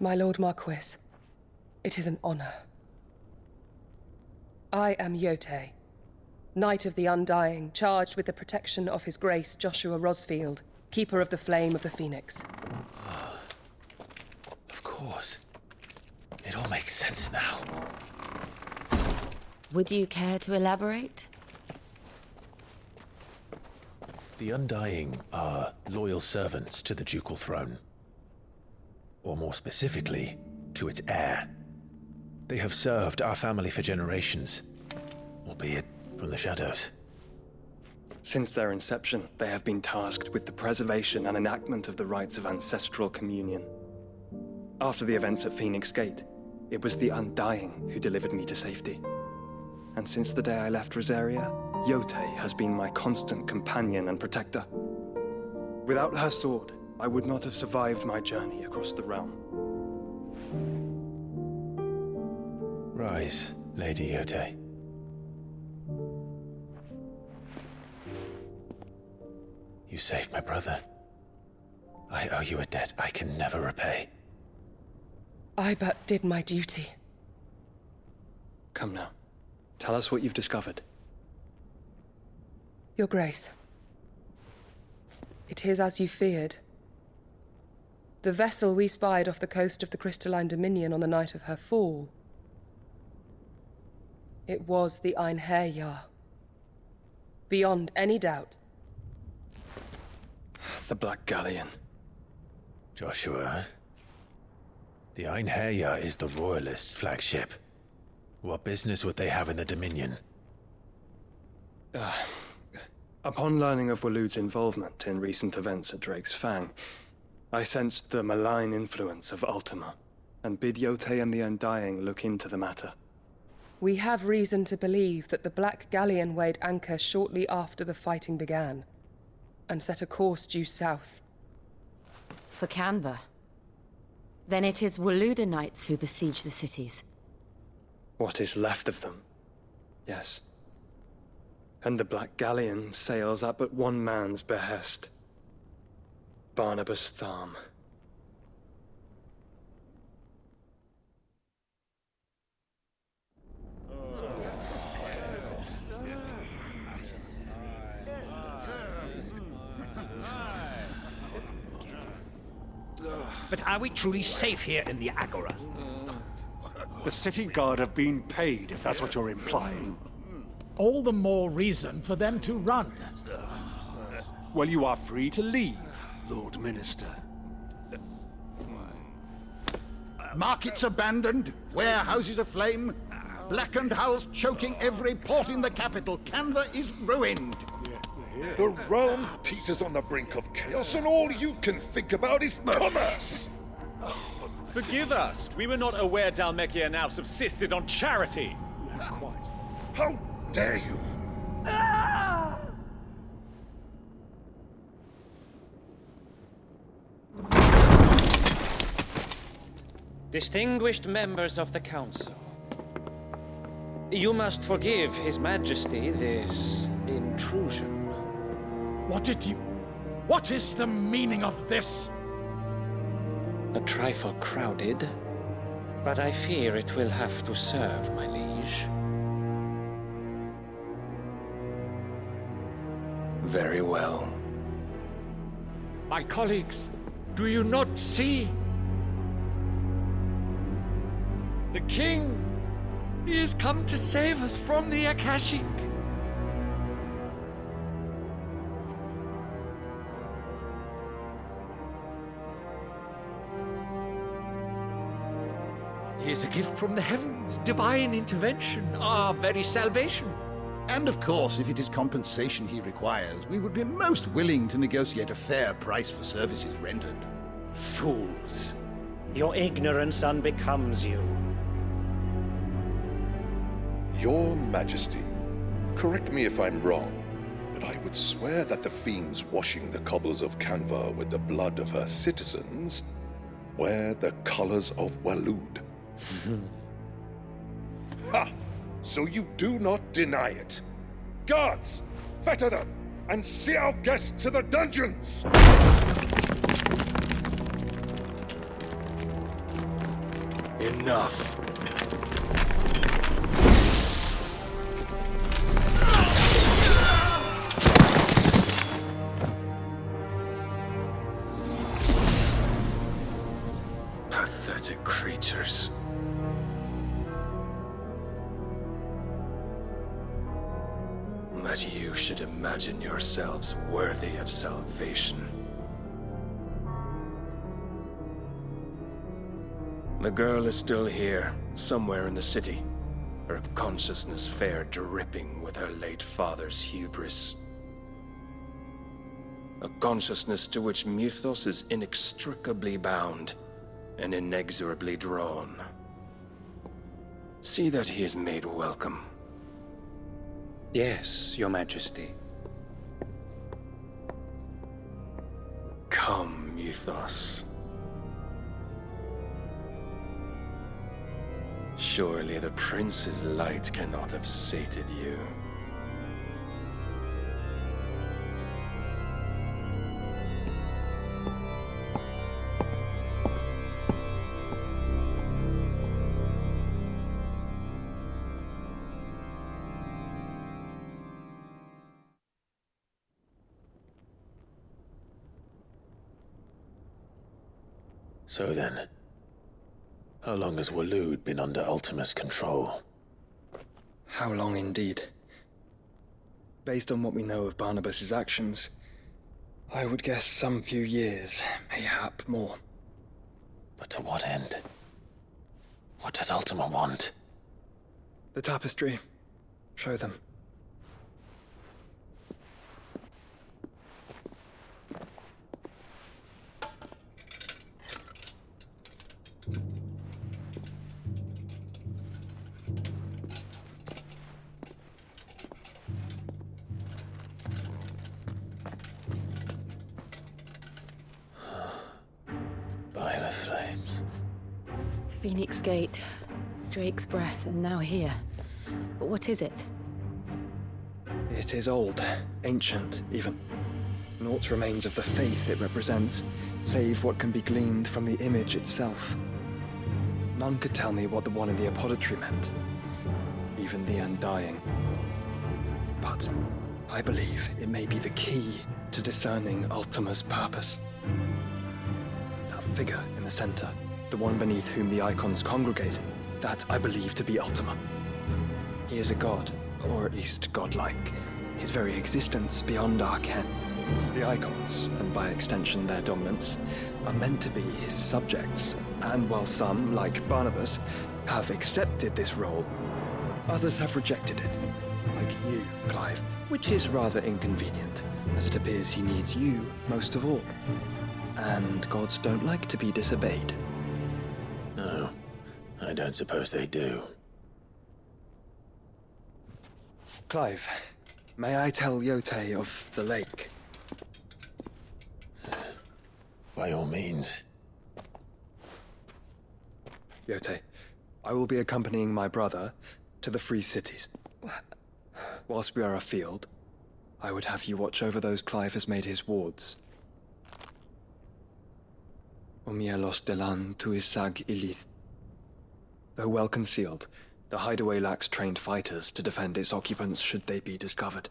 My Lord Marquis, it is an honor. I am Yotei, Knight of the Undying, charged with the protection of His Grace Joshua Rosfield, Keeper of the Flame of the Phoenix. Of course. It all makes sense now. Would you care to elaborate? The Undying are loyal servants to the ducal throne. Or more specifically, to its heir. They have served our family for generations, albeit from the shadows. Since their inception, they have been tasked with the preservation and enactment of the rites of ancestral communion. After the events at Phoenix Gate, it was the Undying who delivered me to safety. And since the day I left Rosaria, Yotei has been my constant companion and protector. Without her sword, I would not have survived my journey across the realm. Rise, Lady Yotei. You saved my brother. I owe you a debt I can never repay. I but did my duty. Come now. Tell us what you've discovered. Your Grace. It is as you feared. The vessel we spied off the coast of the Crystalline Dominion on the night of her fall. It was the Einherjar. Beyond any doubt. The Black Galleon. Joshua, the Einherjar is the Royalists' flagship. What business would they have in the Dominion? Upon learning of Waloed's involvement in recent events at Drake's Fang, I sensed the malign influence of Ultima, and bid Yotei and the Undying look into the matter. We have reason to believe that the Black Galleon weighed anchor shortly after the fighting began, and set a course due south. For Canva. Then it is Waloed Knights who besiege the cities. What is left of them? Yes. And the Black Galleon sails at but one man's behest. Barnabas Tharm. But are we truly safe here in the Agora? The city guard have been paid, if that's what you're implying. All the more reason for them to run. Well, you are free to leave, Lord Minister. Markets abandoned, warehouses aflame, blackened hulls choking every port in the capital. Canva is ruined. The realm teeters on the brink of chaos, and all you can think about is commerce! Forgive us! We were not aware Dhalmekia now subsisted on charity! Quite. How dare you! Distinguished members of the Council, you must forgive His Majesty this intrusion. What is the meaning of this? A trifle crowded, but I fear it will have to serve, my liege. Very well. My colleagues, do you not see? The King! He has come to save us from the Akashic! He is a gift from the heavens, divine intervention, our very salvation. And of course, if it is compensation he requires, we would be most willing to negotiate a fair price for services rendered. Fools! Your ignorance unbecomes you. Your Majesty, correct me if I'm wrong, but I would swear that the fiends washing the cobbles of Canva with the blood of her citizens wear the colors of Waloed. Ha! So you do not deny it. Guards, fetter them, and see our guests to the dungeons! enough. Pathetic creatures. That you should imagine yourselves worthy of salvation. The girl is still here, somewhere in the city, her consciousness fair dripping with her late father's hubris. A consciousness to which Mythos is inextricably bound and inexorably drawn. See that he is made welcome. Yes, Your Majesty. Come, Mythos. Surely the prince's light cannot have sated you. So then, how long has Waloed been under Ultima's control? How long indeed? Based on what we know of Barnabas's actions, I would guess some few years, mayhap more. But to what end? What does Ultima want? The tapestry. Show them. By the flames. Phoenix Gate, Drake's Breath, and now here. But what is it? It is old, ancient, even. Naught remains of the faith it represents, save what can be gleaned from the image itself. None could tell me what the one in the apothecary meant, even the Undying. But I believe it may be the key to discerning Ultima's purpose. That figure in the center, the one beneath whom the icons congregate, that I believe to be Ultima. He is a god, or at least godlike, his very existence beyond our ken. The icons, and by extension their dominants, are meant to be his subjects, and while some, like Barnabas, have accepted this role, others have rejected it, like you, Clive, which is rather inconvenient, as it appears he needs you most of all. And gods don't like to be disobeyed. No, I don't suppose they do. Clive, may I tell Yote of the lake? By all means. Yote, I will be accompanying my brother to the Free Cities. Whilst we are afield, I would have you watch over those Clive has made his wards. Omielos delan tuisag ilith. Though well concealed, the hideaway lacks trained fighters to defend its occupants should they be discovered.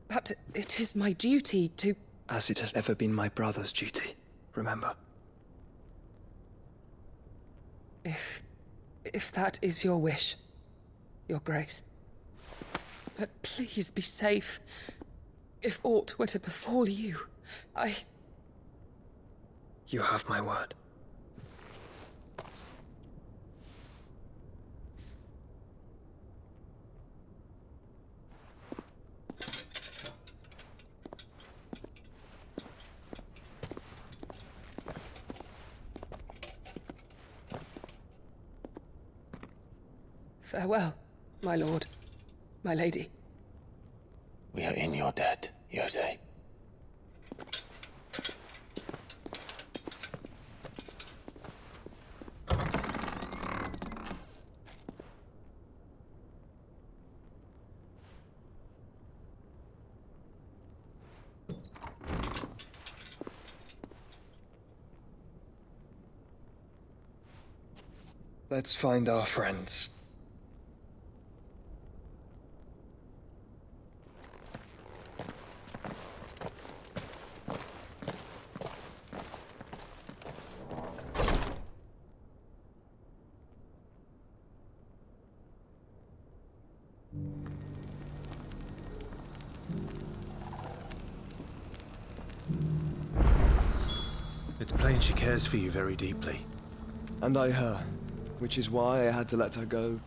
But it is my duty to... As it has ever been my brother's duty, remember. If that is your wish, Your Grace. But please be safe. If aught were to befall you, You have my word. Farewell, my lord, my lady. We are in your debt, Yote. Let's find our friends. It's plain she cares for you very deeply. And I her, which is why I had to let her go.